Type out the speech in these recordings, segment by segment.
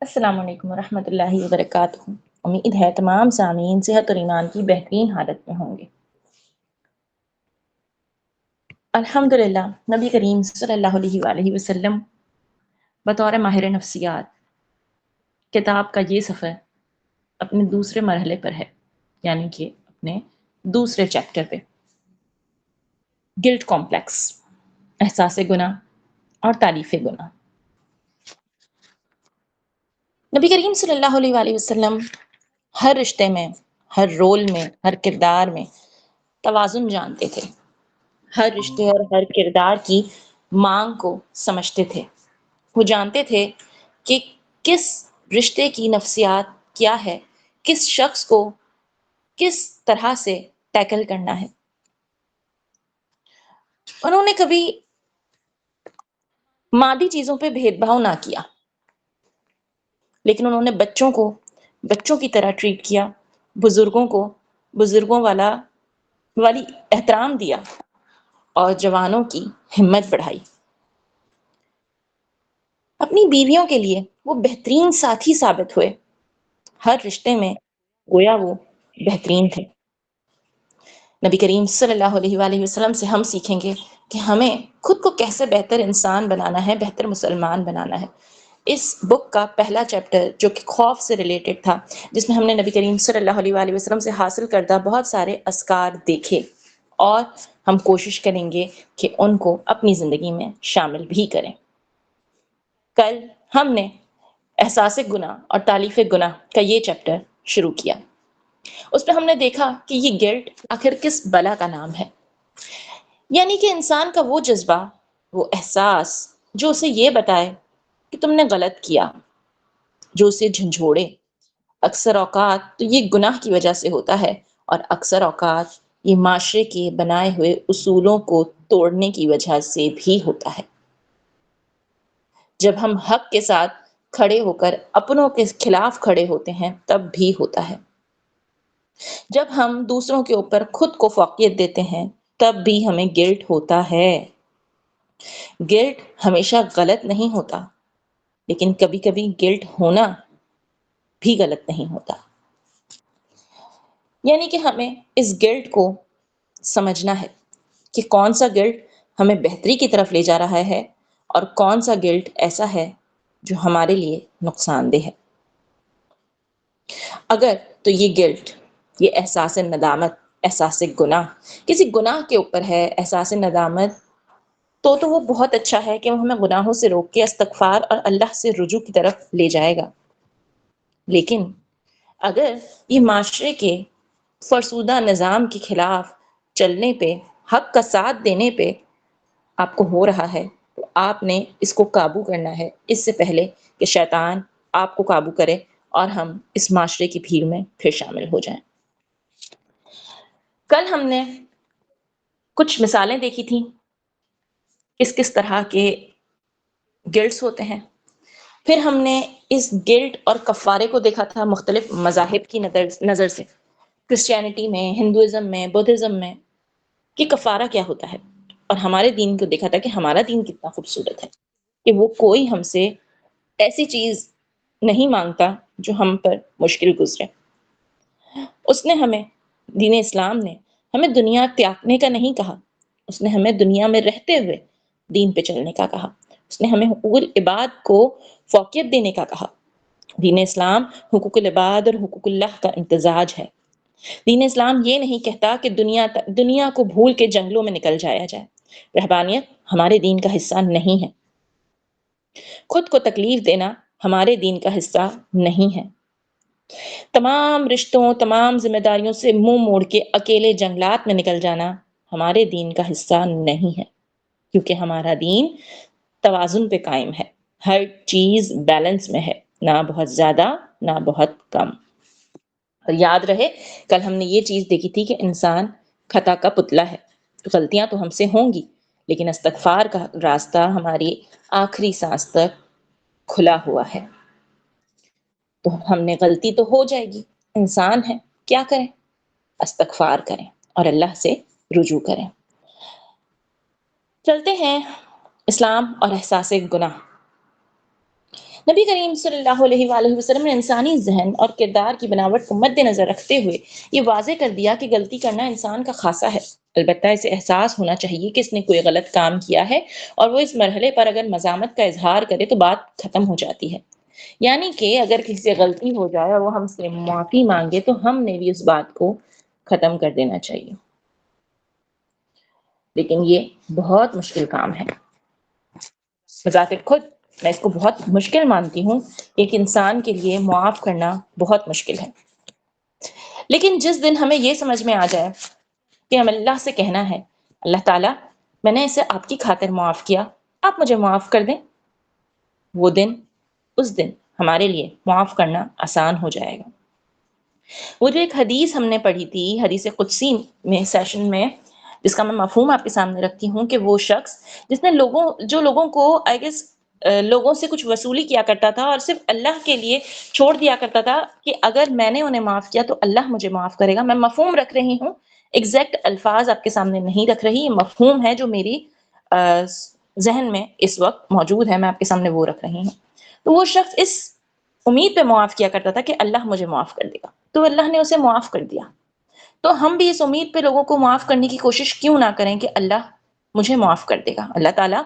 السلام علیکم ورحمۃ اللہ وبرکاتہ۔ امید ہے تمام سامعین صحت اور ایمان کی بہترین حالت میں ہوں گے۔ الحمدللہ نبی کریم صلی اللہ علیہ وآلہ وسلم بطور ماہر نفسیات کتاب کا یہ سفر اپنے دوسرے مرحلے پر ہے، یعنی کہ اپنے دوسرے چیپٹر پہ، گلٹ کمپلیکس، احساس گناہ اور تالیف گناہ۔ نبی کریم صلی اللہ علیہ وآلہ وسلم ہر رشتے میں، ہر رول میں، ہر کردار میں توازن جانتے تھے، ہر رشتے اور ہر کردار کی مانگ کو سمجھتے تھے۔ وہ جانتے تھے کہ کس رشتے کی نفسیات کیا ہے، کس شخص کو کس طرح سے ٹیکل کرنا ہے۔ انہوں نے کبھی مادی چیزوں پہ بھید بھاؤ نہ کیا، لیکن انہوں نے بچوں کو بچوں کی طرح ٹریٹ کیا، بزرگوں کو بزرگوں والی احترام دیا اور جوانوں کی ہمت بڑھائی۔ اپنی بیویوں کے لیے وہ بہترین ساتھی ثابت ہوئے، ہر رشتے میں گویا وہ بہترین تھے۔ نبی کریم صلی اللہ علیہ وآلہ وسلم سے ہم سیکھیں گے کہ ہمیں خود کو کیسے بہتر انسان بنانا ہے، بہتر مسلمان بنانا ہے۔ اس بک کا پہلا چیپٹر جو کہ خوف سے ریلیٹڈ تھا، جس میں ہم نے نبی کریم صلی اللہ علیہ وآلہ وسلم سے حاصل کردہ بہت سارے اذکار دیکھے، اور ہم کوشش کریں گے کہ ان کو اپنی زندگی میں شامل بھی کریں۔ کل ہم نے احساس گناہ اور تالیف گناہ کا یہ چیپٹر شروع کیا۔ اس پہ ہم نے دیکھا کہ یہ گلٹ آخر کس بلا کا نام ہے، یعنی کہ انسان کا وہ جذبہ، وہ احساس جو اسے یہ بتائے کہ تم نے غلط کیا، جو اسے جھنجھوڑے۔ اکثر اوقات تو یہ گناہ کی وجہ سے ہوتا ہے، اور اکثر اوقات یہ معاشرے کے بنائے ہوئے اصولوں کو توڑنے کی وجہ سے بھی ہوتا ہے۔ جب ہم حق کے ساتھ کھڑے ہو کر اپنوں کے خلاف کھڑے ہوتے ہیں تب بھی ہوتا ہے۔ جب ہم دوسروں کے اوپر خود کو فوقیت دیتے ہیں تب بھی ہمیں گلٹ ہوتا ہے۔ گلٹ ہمیشہ غلط نہیں ہوتا، لیکن کبھی کبھی گلٹ ہونا بھی غلط نہیں ہوتا۔ یعنی کہ ہمیں اس گلٹ کو سمجھنا ہے کہ کون سا گلٹ ہمیں بہتری کی طرف لے جا رہا ہے اور کون سا گلٹ ایسا ہے جو ہمارے لیے نقصان دہ ہے۔ اگر تو یہ گلٹ، یہ احساس ندامت، احساس گناہ کسی گناہ کے اوپر ہے، احساس ندامت، تو وہ بہت اچھا ہے کہ وہ ہمیں گناہوں سے روک کے استغفار اور اللہ سے رجوع کی طرف لے جائے گا۔ لیکن اگر یہ معاشرے کے فرسودہ نظام کے خلاف چلنے پہ، حق کا ساتھ دینے پہ آپ کو ہو رہا ہے، تو آپ نے اس کو قابو کرنا ہے، اس سے پہلے کہ شیطان آپ کو قابو کرے اور ہم اس معاشرے کی بھیڑ میں پھر شامل ہو جائیں۔ کل ہم نے کچھ مثالیں دیکھی تھیں کس طرح کے گلٹس ہوتے ہیں۔ پھر ہم نے اس گلٹ اور کفارے کو دیکھا تھا مختلف مذاہب کی نظر سے، کرسچینٹی میں، ہندوازم میں، بدھزم میں، کہ کفارہ کیا ہوتا ہے، اور ہمارے دین کو دیکھا تھا کہ ہمارا دین کتنا خوبصورت ہے کہ وہ کوئی ہم سے ایسی چیز نہیں مانگتا جو ہم پر مشکل گزرے۔ اس نے ہمیں، دین اسلام نے ہمیں دنیا تیاگنے کا نہیں کہا، اس نے ہمیں دنیا میں رہتے ہوئے دین پہ چلنے کا کہا۔ اس نے ہمیں حقوق العباد کو فوقیت دینے کا کہا۔ دین اسلام حقوق العباد اور حقوق اللہ کا امتزاج ہے۔ دین اسلام یہ نہیں کہتا کہ دنیا کو بھول کے جنگلوں میں نکل جایا جائے۔ رہبانیت ہمارے دین کا حصہ نہیں ہے۔ خود کو تکلیف دینا ہمارے دین کا حصہ نہیں ہے۔ تمام رشتوں، تمام ذمہ داریوں سے منہ موڑ کے اکیلے جنگلات میں نکل جانا ہمارے دین کا حصہ نہیں ہے، کیونکہ ہمارا دین توازن پہ قائم ہے، ہر چیز بیلنس میں ہے، نہ بہت زیادہ نہ بہت کم۔ اور یاد رہے کل ہم نے یہ چیز دیکھی تھی کہ انسان خطا کا پتلا ہے، غلطیاں تو ہم سے ہوں گی، لیکن استغفار کا راستہ ہماری آخری سانس تک کھلا ہوا ہے۔ تو ہم نے غلطی تو ہو جائے گی، انسان ہے، کیا کریں؟ استغفار کریں اور اللہ سے رجوع کریں۔ چلتے ہیں اسلام اور احساس گناہ۔ نبی کریم صلی اللہ علیہ وآلہ وسلم نے انسانی ذہن اور کردار کی بناوٹ کو مد نظر رکھتے ہوئے یہ واضح کر دیا کہ غلطی کرنا انسان کا خاصہ ہے، البتہ اسے احساس ہونا چاہیے کہ اس نے کوئی غلط کام کیا ہے، اور وہ اس مرحلے پر اگر مذمت کا اظہار کرے تو بات ختم ہو جاتی ہے۔ یعنی کہ اگر کسی سے غلطی ہو جائے اور وہ ہم سے معافی مانگے تو ہم نے بھی اس بات کو ختم کر دینا چاہیے، لیکن یہ بہت مشکل کام ہے۔ بذات خود میں اس کو بہت مشکل مانتی ہوں، ایک انسان کے لیے معاف کرنا بہت مشکل ہے، لیکن جس دن ہمیں یہ سمجھ میں آ جائے کہ ہم اللہ سے کہنا ہے اللہ تعالیٰ میں نے اسے آپ کی خاطر معاف کیا، آپ مجھے معاف کر دیں، اس دن ہمارے لیے معاف کرنا آسان ہو جائے گا۔ وہ جو ایک حدیث ہم نے پڑھی تھی حدیث قدسی میں سیشن میں، جس کا میں مفہوم آپ کے سامنے رکھتی ہوں، کہ وہ شخص جس نے لوگوں کو آئی گیس لوگوں سے کچھ وصولی کیا کرتا تھا اور صرف اللہ کے لیے چھوڑ دیا کرتا تھا کہ اگر میں نے انہیں معاف کیا تو اللہ مجھے معاف کرے گا۔ میں مفہوم رکھ رہی ہوں، ایگزیکٹ الفاظ آپ کے سامنے نہیں رکھ رہی، یہ مفہوم ہے جو میری ذہن میں اس وقت موجود ہے، میں آپ کے سامنے وہ رکھ رہی ہوں۔ تو وہ شخص اس امید پہ معاف کیا کرتا تھا کہ اللہ مجھے معاف کر دے گا، تو اللہ نے اسے معاف کر دیا۔ تو ہم بھی اس امید پہ لوگوں کو معاف کرنے کی کوشش کیوں نہ کریں کہ اللہ مجھے معاف کر دے گا، اللہ تعالیٰ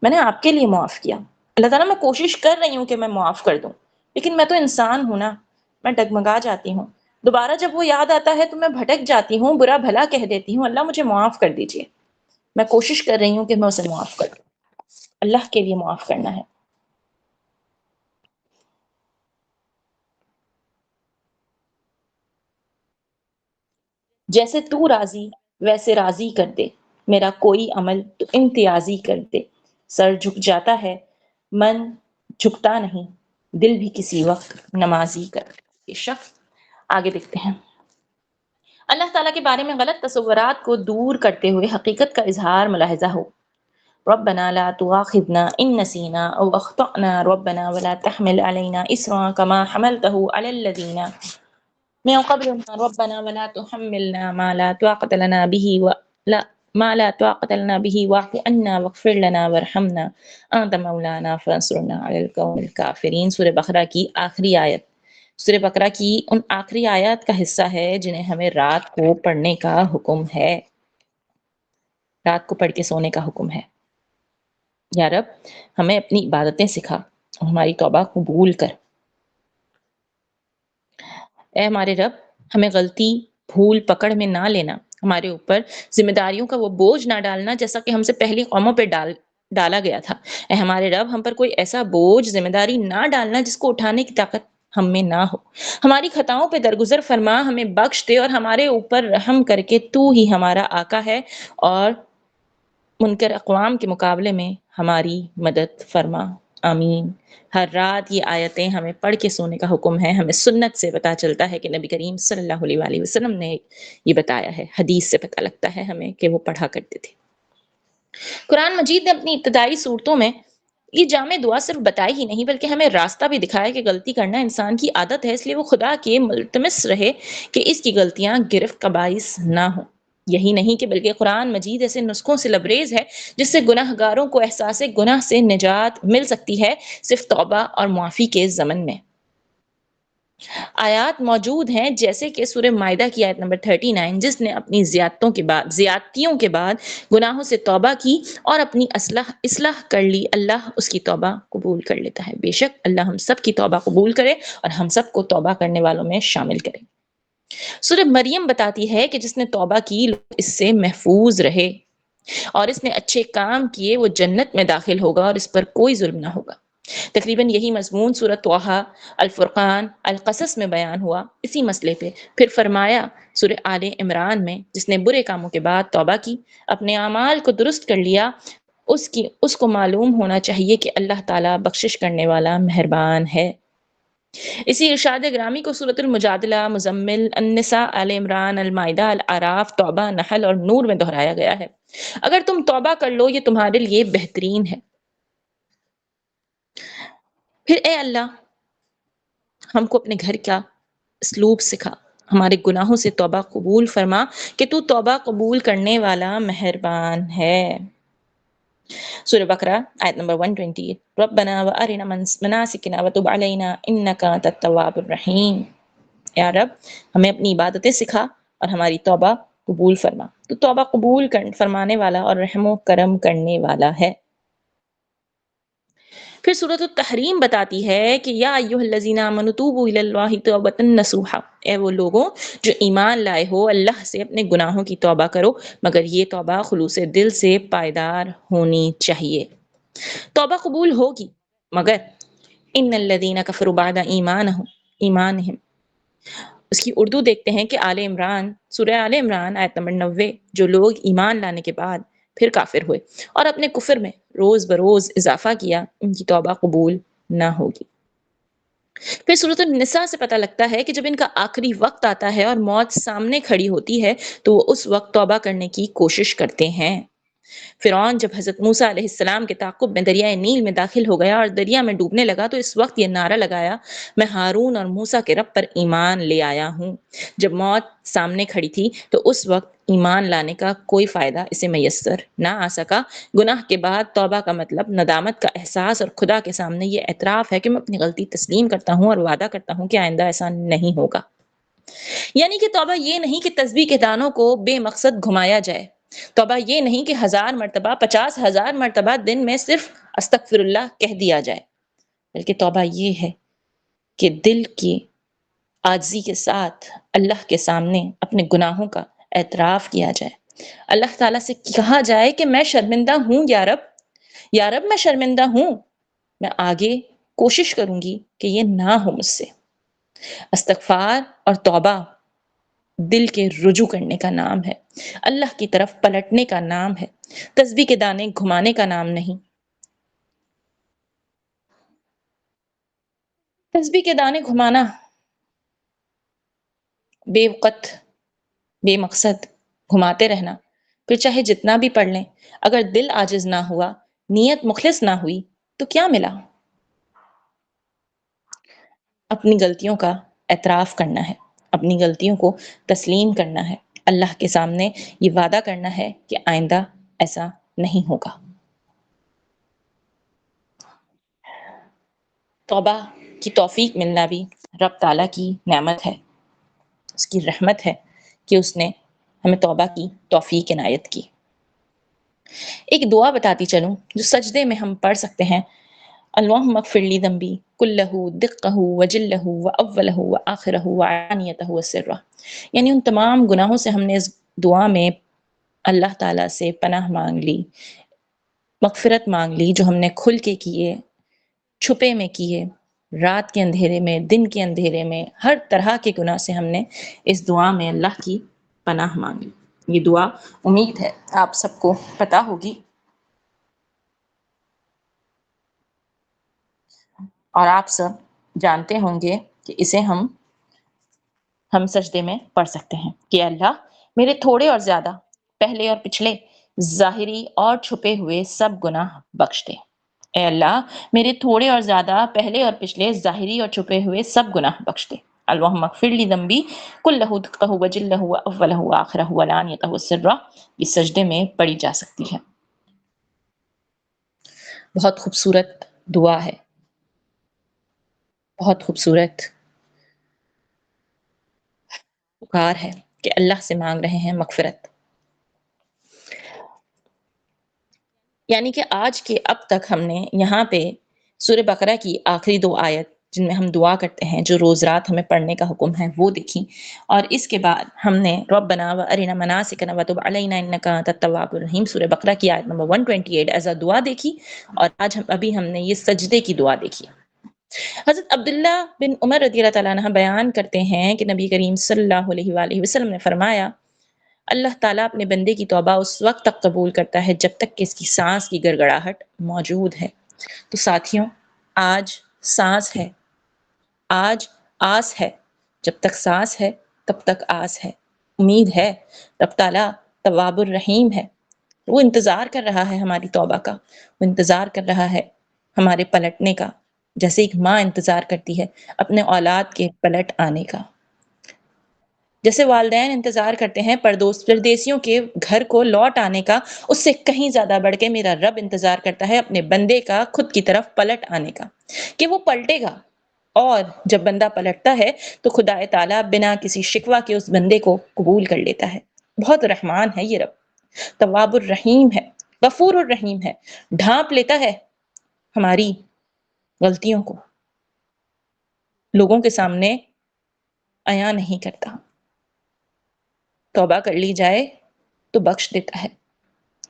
میں نے آپ کے لیے معاف کیا، اللہ تعالیٰ میں کوشش کر رہی ہوں کہ میں معاف کر دوں، لیکن میں تو انسان ہوں نا، میں ڈگمگا جاتی ہوں، دوبارہ جب وہ یاد آتا ہے تو میں بھٹک جاتی ہوں، برا بھلا کہہ دیتی ہوں، اللہ مجھے معاف کر دیجیے۔ میں کوشش کر رہی ہوں کہ میں اسے معاف کر دوں، اللہ کے لیے معاف کرنا ہے۔ جیسے تو راضی ویسے راضی کر دے، میرا کوئی عمل تو امتیازی کر دے، سر جھک جاتا ہے من جھکتا نہیں، دل بھی کسی وقت نمازی کر دے۔ یہ شخص آگے دیکھتے ہیں۔ اللہ تعالیٰ کے بارے میں غلط تصورات کو دور کرتے ہوئے حقیقت کا اظہار ملاحظہ ہو۔ ربنا لا تؤاخذنا ان نسینا او اخطأنا ربنا ولا تحمل علينا اصرا كما حملته على الذين من قبلنا ربنا ولا تحملنا ما لا طاقة لنا به ولا ما لا طاقة لنا به واعف عنا واغفر لنا وارحمنا انت مولانا فانصرنا على القوم الكافرین۔ سورہ بقرہ کی آخری آیت، سورہ بقرہ کی ان آخری آیات کا حصہ ہے جنہیں ہمیں رات کو پڑھنے کا حکم ہے، رات کو پڑھ کے سونے کا حکم ہے۔ یا رب ہمیں اپنی عبادتیں سکھا اور ہماری توبہ قبول کر۔ اے ہمارے رب ہمیں غلطی بھول پکڑ میں نہ لینا، ہمارے اوپر ذمہ داریوں کا وہ بوجھ نہ ڈالنا جیسا کہ ہم سے پہلی قوموں پہ ڈالا گیا تھا۔ اے ہمارے رب ہم پر کوئی ایسا بوجھ ذمہ داری نہ ڈالنا جس کو اٹھانے کی طاقت ہم میں نہ ہو۔ ہماری خطاؤں پہ درگزر فرما، ہمیں بخش دے اور ہمارے اوپر رحم کر کے تو ہی ہمارا آقا ہے اور منکر اقوام کے مقابلے میں ہماری مدد فرما، آمین۔ ہر رات یہ آیتیں ہمیں پڑھ کے سونے کا حکم ہے۔ ہمیں سنت سے پتہ چلتا ہے کہ نبی کریم صلی اللہ علیہ وآلہ وسلم نے یہ بتایا ہے، حدیث سے پتہ لگتا ہے ہمیں کہ وہ پڑھا کرتے تھے۔ قرآن مجید نے اپنی ابتدائی صورتوں میں یہ جامع دعا صرف بتائی ہی نہیں بلکہ ہمیں راستہ بھی دکھایا کہ غلطی کرنا انسان کی عادت ہے، اس لیے وہ خدا کے ملتمس رہے کہ اس کی غلطیاں گرفت کا باعث نہ ہوں۔ یہی نہیں کہ بلکہ قرآن مجید ایسے نسخوں سے لبریز ہے جس سے گناہ گاروں کو احساس گناہ سے نجات مل سکتی ہے صرف توبہ اور معافی کے ضمن میں۔ آیات موجود ہیں جیسے کہ سورہ مائدہ کی آیت نمبر 39، جس نے اپنی زیادتیوں کے بعد گناہوں سے توبہ کی اور اپنی اصلاح کر لی، اللہ اس کی توبہ قبول کر لیتا ہے۔ بے شک اللہ ہم سب کی توبہ قبول کرے اور ہم سب کو توبہ کرنے والوں میں شامل کرے۔ سورہ مریم بتاتی ہے کہ جس نے توبہ کی اس سے محفوظ رہے اور اس نے اچھے کام کیے وہ جنت میں داخل ہوگا اور اس پر کوئی ظلم نہ ہوگا۔ تقریباً یہی مضمون سورہ طٰہٰ، الفرقان، القصص میں بیان ہوا اسی مسئلے پہ۔ پھر فرمایا سورہ آل عمران میں جس نے برے کاموں کے بعد توبہ کی، اپنے اعمال کو درست کر لیا، اس کو معلوم ہونا چاہیے کہ اللہ تعالیٰ بخشش کرنے والا مہربان ہے۔ اسی ارشاد گرامی کو سورۃ المجادلہ، مزمل، النساء، آل عمران، المائدہ، الاعراف، توبہ، نحل اور نور میں دہرایا گیا ہے۔ اگر تم توبہ کر لو یہ تمہارے لیے بہترین ہے۔ پھر اے اللہ ہم کو اپنے گھر کا اسلوب سکھا، ہمارے گناہوں سے توبہ قبول فرما کہ تو توبہ قبول کرنے والا مہربان ہے۔ سورہ بقرہ آیت نمبر 128، ربنا وارنا مناسکنا وتب علینا انک انت التواب الرحیم۔ یا رب ہمیں اپنی عبادتیں سکھا اور ہماری توبہ قبول فرما، تو توبہ قبول فرمانے والا اور رحم و کرم کرنے والا ہے۔ پھر سورۃ التحریم بتاتی ہے کہ یا ایھا الذین آمنوا توبوا الی اللہ توبۃ نصوحا، اے وہ لوگوں جو ایمان لائے ہو اللہ سے اپنے گناہوں کی توبہ کرو، مگر یہ توبہ خلوص دل سے پائیدار ہونی چاہیے۔ توبہ قبول ہوگی مگر ان الذین کفروا بعد ایمانہم، اس کی اردو دیکھتے ہیں کہ آل عمران، سورہ آل عمران آیت نمبر 90، جو لوگ ایمان لانے کے بعد پھر کافر ہوئے اور اپنے کفر میں روز بروز اضافہ کیا، ان کی توبہ قبول نہ ہوگی۔ پھر سورۃ النساء سے پتہ لگتا ہے کہ جب ان کا آخری وقت آتا ہے اور موت سامنے کھڑی ہوتی ہے تو وہ اس وقت توبہ کرنے کی کوشش کرتے ہیں۔ فرعون جب حضرت موسیٰ علیہ السلام کے تعاقب میں دریائے نیل میں داخل ہو گیا اور دریا میں ڈوبنے لگا تو اس وقت یہ نعرہ لگایا، میں ہارون اور موسیٰ کے رب پر ایمان لے آیا ہوں۔ جب موت سامنے کھڑی تھی تو اس وقت ایمان لانے کا کوئی فائدہ اسے میسر نہ آ سکا۔ گناہ کے بعد توبہ کا مطلب ندامت کا احساس اور خدا کے سامنے یہ اعتراف ہے کہ میں اپنی غلطی تسلیم کرتا ہوں اور وعدہ کرتا ہوں کہ آئندہ ایسا نہیں ہوگا۔ یعنی کہ توبہ یہ نہیں کہ تسبیح کے دانوں کو بے مقصد گھمایا جائے، توبہ یہ نہیں کہ 1000 مرتبہ 50,000 مرتبہ دن میں صرف استغفر اللہ کہہ دیا جائے، بلکہ توبہ یہ ہے کہ دل کی عاجزی کے ساتھ اللہ کے سامنے اپنے گناہوں کا اعتراف کیا جائے، اللہ تعالیٰ سے کہا جائے کہ میں شرمندہ ہوں یا رب میں شرمندہ ہوں، میں آگے کوشش کروں گی کہ یہ نہ ہو مجھ سے۔ استغفار اور توبہ دل کے رجوع کرنے کا نام ہے، اللہ کی طرف پلٹنے کا نام ہے، تسبیح کے دانے گھمانے کا نام نہیں۔ تسبیح کے دانے گھمانا بے وقت بے مقصد گھماتے رہنا، پھر چاہے جتنا بھی پڑھ لیں، اگر دل عاجز نہ ہوا، نیت مخلص نہ ہوئی تو کیا ملا؟ اپنی غلطیوں کا اعتراف کرنا ہے، اپنی غلطیوں کو تسلیم کرنا ہے، اللہ کے سامنے یہ وعدہ کرنا ہے کہ آئندہ ایسا نہیں ہوگا۔ توبہ کی توفیق ملنا بھی رب تعالیٰ کی نعمت ہے، اس کی رحمت ہے کہ اس نے ہمیں توبہ کی توفیق عنایت کی۔ ایک دعا بتاتی چلوں جو سجدے میں ہم پڑھ سکتے ہیں، اللہم اغفر لی ذنبی کلہ دقہ وجلہ واولہ وآخرہ وعانیتہ وسرہ، یعنی ان تمام گناہوں سے ہم نے اس دعا میں اللہ تعالیٰ سے پناہ مانگ لی، مغفرت مانگ لی، جو ہم نے کھل کے کیے، چھپے میں کیے، رات کے اندھیرے میں، دن کے اندھیرے میں، ہر طرح کے گناہ سے ہم نے اس دعا میں اللہ کی پناہ مانگی۔ یہ دعا امید ہے آپ سب کو پتہ ہوگی اور آپ سب جانتے ہوں گے کہ اسے ہم سجدے میں پڑھ سکتے ہیں کہ اللہ میرے تھوڑے اور زیادہ پہلے اور پچھلے، ظاہری اور چھپے ہوئے سب گناہ بخش دے۔ اے اللہ میرے تھوڑے اور زیادہ پہلے اور پچھلے، ظاہری اور چھپے ہوئے سب گناہ بخش دے۔ اللہم اغفر لی ذنبی کلہ دقہ وجلہ واولہ وآخرہ وعلانیتہ وسرہ، یہ سجدے میں پڑھی جا سکتی ہے۔ بہت خوبصورت دعا ہے، بہت خوبصورت پکار ہے کہ اللہ سے مانگ رہے ہیں مغفرت۔ یعنی کہ آج کے اب تک ہم نے یہاں پہ سورہ بقرہ کی آخری 2 آیت جن میں ہم دعا کرتے ہیں، جو روز رات ہمیں پڑھنے کا حکم ہے، وہ دیکھی، اور اس کے بعد ہم نے ربنا وارنا مناسکنا وتب علینا انک انت التواب الرحیم سورہ بقرہ کی آیت نمبر 128 ایز دعا دیکھی، اور آج ہم نے یہ سجدے کی دعا دیکھی۔ حضرت عبداللہ بن عمر رضی اللہ تعالیٰ عنہ بیان کرتے ہیں کہ نبی کریم صلی اللہ علیہ وآلہ وسلم نے فرمایا، اللہ تعالیٰ اپنے بندے کی توبہ اس وقت تک قبول کرتا ہے جب تک کہ اس کی سانس کی گڑگڑاہٹ موجود ہے۔ تو ساتھیوں، آج سانس ہے، آج آس ہے، جب تک سانس ہے تب تک آس ہے، امید ہے، رب تعالیٰ تواب الرحیم ہے، وہ انتظار کر رہا ہے ہماری توبہ کا، وہ انتظار کر رہا ہے ہمارے پلٹنے کا، جیسے ایک ماں انتظار کرتی ہے اپنے اولاد کے پلٹ آنے کا۔ جیسے والدین انتظار کرتے ہیں پردیسیوں کے گھر کو لوٹ آنے کا، اس سے کہیں زیادہ بڑھ کے میرا رب انتظار کرتا ہے اپنے بندے کا خود کی طرف پلٹ آنے کا، کہ وہ پلٹے گا۔ اور جب بندہ پلٹتا ہے تو خدا تعالیٰ بنا کسی شکوہ کے اس بندے کو قبول کر لیتا ہے۔ بہت رحمان ہے یہ رب، تواب الرحیم ہے، غفور الرحیم ہے، ڈھانپ لیتا ہے ہماری غلطیوں کو، لوگوں کے سامنے عیاں نہیں کرتا، توبہ کر لی جائے تو بخش دیتا ہے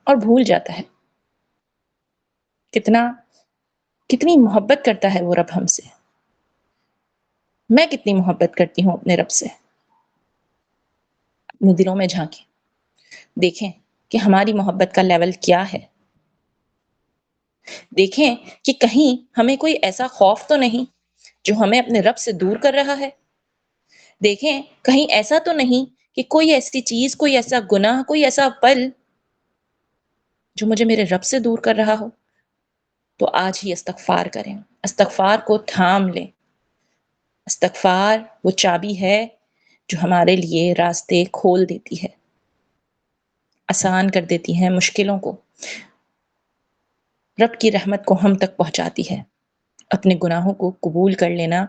اور بھول جاتا ہے۔ کتنی محبت کرتا ہے وہ رب ہم سے، میں کتنی محبت کرتی ہوں اپنے رب سے۔ اپنے دلوں میں جھانکیں، دیکھیں کہ ہماری محبت کا لیول کیا ہے، دیکھیں کہ کہیں ہمیں کوئی ایسا خوف تو نہیں جو ہمیں اپنے رب سے دور کر رہا ہے، دیکھیں کہیں ایسا تو نہیں کہ کوئی ایسی چیز، کوئی ایسا گناہ، کوئی ایسا پل جو مجھے میرے رب سے دور کر رہا ہو۔ تو آج ہی استغفار کریں، استغفار کو تھام لیں۔ استغفار وہ چابی ہے جو ہمارے لیے راستے کھول دیتی ہے، آسان کر دیتی ہے مشکلوں کو، رب کی رحمت کو ہم تک پہنچاتی ہے۔ اپنے گناہوں کو قبول کر لینا،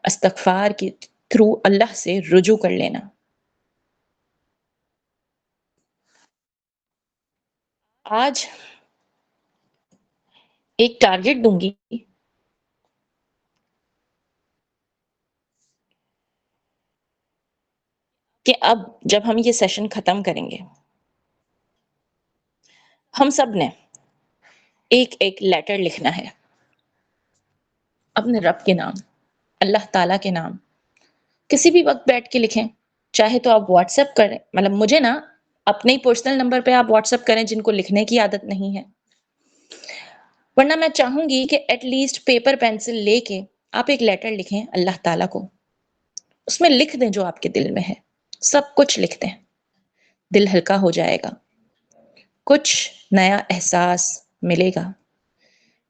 استغفار کے تھرو اللہ سے رجوع کر لینا۔ آج ایک ٹارگٹ دوں گی کہ اب جب ہم یہ سیشن ختم کریں گے، ہم سب نے ایک ایک لیٹر لکھنا ہے اپنے رب کے نام، اللہ تعالیٰ کے نام، کسی بھی وقت بیٹھ کے لکھیں، چاہے تو آپ واٹس ایپ کریں، مطلب مجھے نا اپنے ہی پرسنل نمبر پہ آپ واٹس ایپ کریں جن کو لکھنے کی عادت نہیں ہے، ورنہ میں چاہوں گی کہ ایٹ لیسٹ پیپر پینسل لے کے آپ ایک لیٹر لکھیں اللہ تعالیٰ کو، اس میں لکھ دیں جو آپ کے دل میں ہے، سب کچھ لکھ دیں، دل ہلکا ہو جائے گا، کچھ نیا احساس ملے گا۔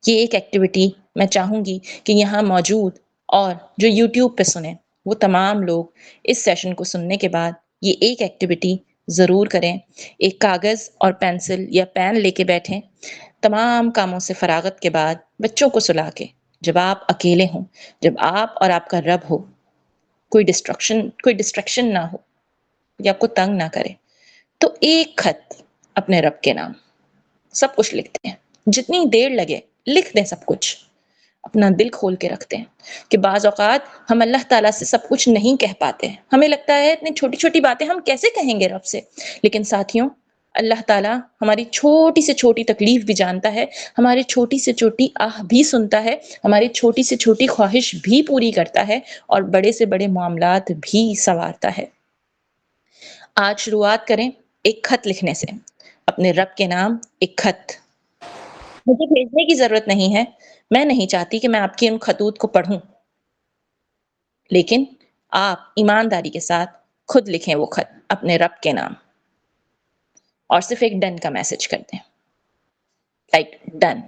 یہ ایک ایکٹیویٹی میں چاہوں گی کہ یہاں موجود اور جو یوٹیوب پہ سنیں وہ تمام لوگ اس سیشن کو سننے کے بعد یہ ایک ایکٹیویٹی ضرور کریں، ایک کاغذ اور پینسل یا پین لے کے بیٹھیں، تمام کاموں سے فراغت کے بعد بچوں کو سلا کے، جب آپ اکیلے ہوں، جب آپ اور آپ کا رب ہو، کوئی ڈسٹریکشن نہ ہو یا کو تنگ نہ کرے، تو ایک خط اپنے رب کے نام، سب کچھ لکھتے ہیں، جتنی دیر لگے لکھ دیں، سب کچھ اپنا دل کھول کے رکھتے ہیں کہ بعض اوقات ہم اللہ تعالیٰ سے سب کچھ نہیں کہہ پاتے ہیں، ہمیں لگتا ہے اتنی چھوٹی چھوٹی باتیں ہم کیسے کہیں گے رب سے، لیکن ساتھیوں اللہ تعالیٰ ہماری چھوٹی سے چھوٹی تکلیف بھی جانتا ہے، ہماری چھوٹی سے چھوٹی آہ بھی سنتا ہے، ہماری چھوٹی سے چھوٹی خواہش بھی پوری کرتا ہے، اور بڑے سے بڑے معاملات بھی سنوارتا ہے۔ آج شروعات کریں ایک خط لکھنے سے، اپنے رب کے نام ایک خط، مجھے بھیجنے کی ضرورت نہیں ہے، میں نہیں چاہتی کہ میں آپ کی ان خطوط کو پڑھوں، لیکن آپ ایمانداری کے ساتھ خود لکھیں وہ خط اپنے رب کے نام، اور صرف ایک ڈن کا میسج کر دیں، لائک ڈن۔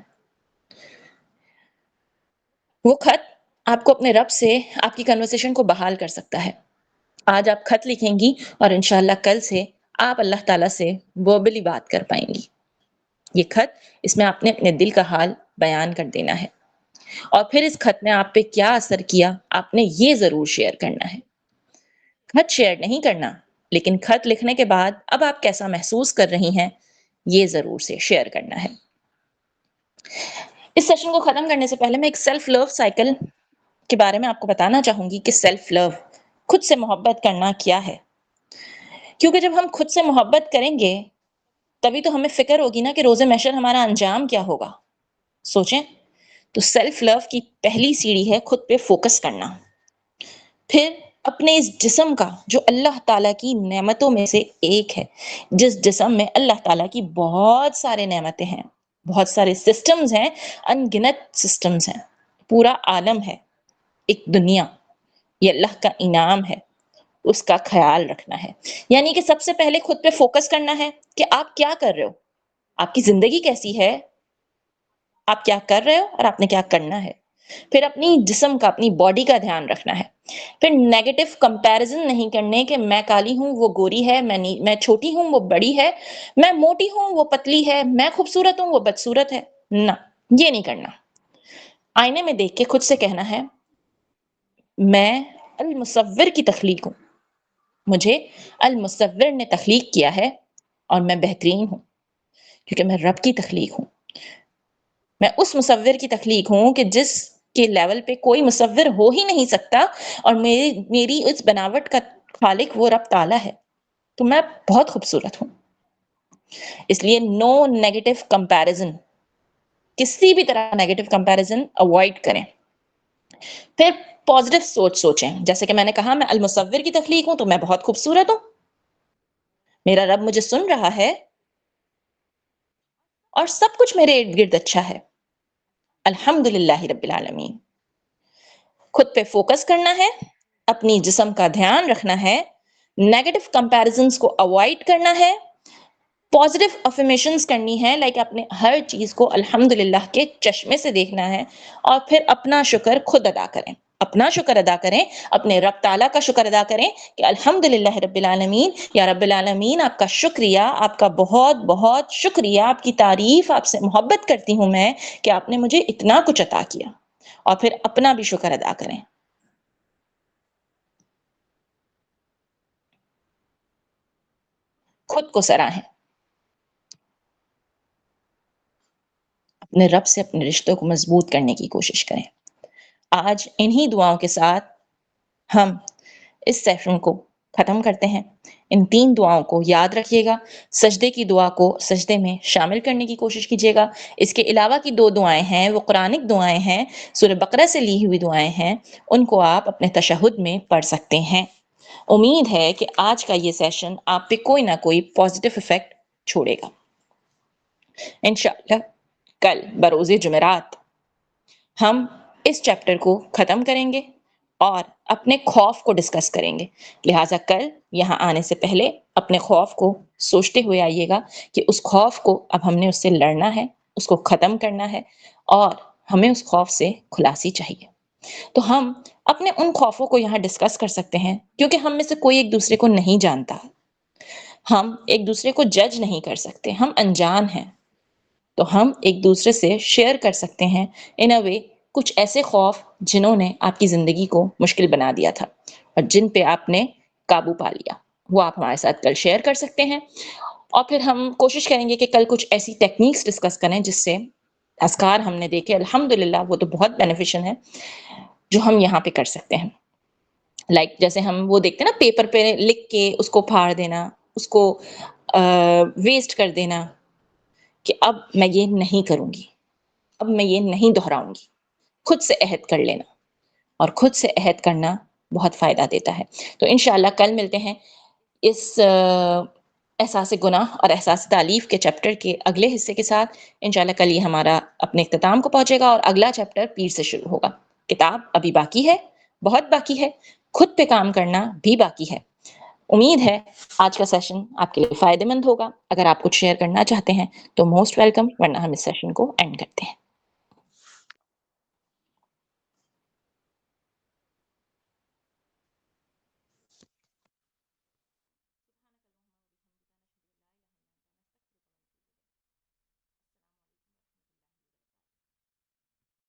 وہ خط آپ کو اپنے رب سے آپ کی کنورسیشن کو بحال کر سکتا ہے۔ آج آپ خط لکھیں گی اور انشاءاللہ کل سے آپ اللہ تعالیٰ سے وربلی بات کر پائیں گی۔ یہ خط، اس میں آپ نے اپنے دل کا حال بیان کر دینا ہے، اور پھر اس خط نے آپ پہ کیا اثر کیا آپ نے یہ ضرور شیئر کرنا ہے۔ خط شیئر نہیں کرنا، لیکن خط لکھنے کے بعد اب آپ کیسا محسوس کر رہی ہیں یہ ضرور سے شیئر کرنا ہے۔ اس سیشن کو ختم کرنے سے پہلے میں ایک سیلف لو سائیکل کے بارے میں آپ کو بتانا چاہوں گی کہ سیلف لو، خود سے محبت کرنا کیا ہے، کیونکہ جب ہم خود سے محبت کریں گے تبھی تو ہمیں فکر ہوگی نا کہ روز محشر ہمارا انجام کیا ہوگا۔ سوچیں تو سیلف لو کی پہلی سیڑھی ہے خود پہ فوکس کرنا، پھر اپنے اس جسم کا جو اللہ تعالیٰ کی نعمتوں میں سے ایک ہے، جس جسم میں اللہ تعالیٰ کی بہت سارے نعمتیں ہیں، بہت سارے سسٹمز ہیں، ان گنت سسٹمز ہیں، پورا عالم ہے، ایک دنیا، یہ اللہ کا انعام ہے، اس کا خیال رکھنا ہے۔ یعنی کہ سب سے پہلے خود پہ فوکس کرنا ہے کہ آپ کیا کر رہے ہو، آپ کی زندگی کیسی ہے، آپ کیا کر رہے ہو اور آپ نے کیا کرنا ہے۔ پھر اپنی جسم کا، اپنی باڈی کا دھیان رکھنا ہے. پھر نیگیٹو کمپیرزن نہیں کرنے کہ میں کالی ہوں وہ گوری ہے، میں چھوٹی ہوں وہ بڑی ہے، میں موٹی ہوں وہ پتلی ہے، میں خوبصورت ہوں وہ بدصورت ہے. نہ، یہ نہیں کرنا. آئینے میں دیکھ کے خود سے کہنا ہے میں المصور کی تخلیق ہوں، مجھے المصور نے تخلیق کیا ہے اور میں بہترین ہوں کیونکہ میں رب کی تخلیق ہوں. میں اس مصور کی تخلیق ہوں کہ جس کے لیول پہ کوئی مصور ہو ہی نہیں سکتا، اور میری اس بناوٹ کا خالق وہ رب تعالیٰ ہے. تو میں بہت خوبصورت ہوں. اس لیے نو نیگیٹو کمپیرزن، کسی بھی طرح نیگیٹو کمپیرزن اوائڈ کریں. پھر پازیٹیو سوچیں، جیسے کہ میں نے کہا میں المصور کی تخلیق ہوں تو میں بہت خوبصورت ہوں، میرا رب مجھے سن رہا ہے اور سب کچھ میرے ارد گرد اچھا ہے. الحمدللہ رب العالمین. خود پہ فوکس کرنا ہے، اپنی جسم کا دھیان رکھنا ہے، نیگیٹو کمپیرزنز کو اوائڈ کرنا ہے، پازیٹیو افرمیشنز کرنی ہے، لائک اپنے ہر چیز کو الحمدللہ کے چشمے سے دیکھنا ہے، اور پھر اپنا شکر خود ادا کریں. اپنا شکر ادا کریں، اپنے رب تعالیٰ کا شکر ادا کریں کہ الحمدللہ رب العالمین، یا رب العالمین آپ کا شکریہ، آپ کا بہت بہت شکریہ، آپ کی تعریف، آپ سے محبت کرتی ہوں میں کہ آپ نے مجھے اتنا کچھ عطا کیا. اور پھر اپنا بھی شکر ادا کریں. خود کو سراہیں، اپنے رب سے اپنے رشتوں کو مضبوط کرنے کی کوشش کریں. آج انہی دعاؤں کے ساتھ ہم اس سیشن کو ختم کرتے ہیں. ان 3 دعاؤں کو یاد رکھیے گا. سجدے کی دعا کو سجدے میں شامل کرنے کی کوشش کیجیے گا. اس کے علاوہ کی 2 دعائیں ہیں، وہ قرآنک دعائیں ہیں، سورہ بقرہ سے لی ہوئی دعائیں ہیں، ان کو آپ اپنے تشہد میں پڑھ سکتے ہیں. امید ہے کہ آج کا یہ سیشن آپ پہ کوئی نہ کوئی پازیٹیو افیکٹ چھوڑے گا. انشاءاللہ کل بروز جمعرات ہم اس چیپٹر کو ختم کریں گے اور اپنے خوف کو ڈسکس کریں گے. لہٰذا کل یہاں آنے سے پہلے اپنے خوف کو سوچتے ہوئے آئیے گا کہ اس خوف کو اب ہم نے اس سے لڑنا ہے، اس کو ختم کرنا ہے، اور ہمیں اس خوف سے خلاصی چاہیے. تو ہم اپنے ان خوفوں کو یہاں ڈسکس کر سکتے ہیں، کیونکہ ہم میں سے کوئی ایک دوسرے کو نہیں جانتا، ہم ایک دوسرے کو جج نہیں کر سکتے، ہم انجان ہیں. تو ہم ایک دوسرے سے شیئر کر سکتے ہیں ان اے وے کچھ ایسے خوف جنہوں نے آپ کی زندگی کو مشکل بنا دیا تھا اور جن پہ آپ نے قابو پا لیا، وہ آپ ہمارے ساتھ کل شیئر کر سکتے ہیں. اور پھر ہم کوشش کریں گے کہ کل کچھ ایسی ٹیکنیکس ڈسکس کریں جس سے اذکار ہم نے دیکھے الحمدللہ وہ تو بہت بینیفیشل ہیں جو ہم یہاں پہ کر سکتے ہیں. لائک جیسے ہم وہ دیکھتے ہیں نا، پیپر پہ لکھ کے اس کو پھاڑ دینا، اس کو ویسٹ کر دینا، کہ اب میں یہ نہیں کروں گی، اب میں یہ نہیں دہراؤں گی. خود سے عہد کر لینا، اور خود سے عہد کرنا بہت فائدہ دیتا ہے. تو انشاءاللہ کل ملتے ہیں اس احساس گناہ اور احساس تالیف کے چیپٹر کے اگلے حصے کے ساتھ. انشاءاللہ کل یہ ہمارا اپنے اختتام کو پہنچے گا اور اگلا چیپٹر پیر سے شروع ہوگا. کتاب ابھی باقی ہے، بہت باقی ہے، خود پہ کام کرنا بھی باقی ہے. امید ہے آج کا سیشن آپ کے لیے فائدہ مند ہوگا. اگر آپ کچھ شیئر کرنا چاہتے ہیں تو موسٹ ویلکم، ورنہ ہم اس سیشن کو اینڈ کرتے ہیں.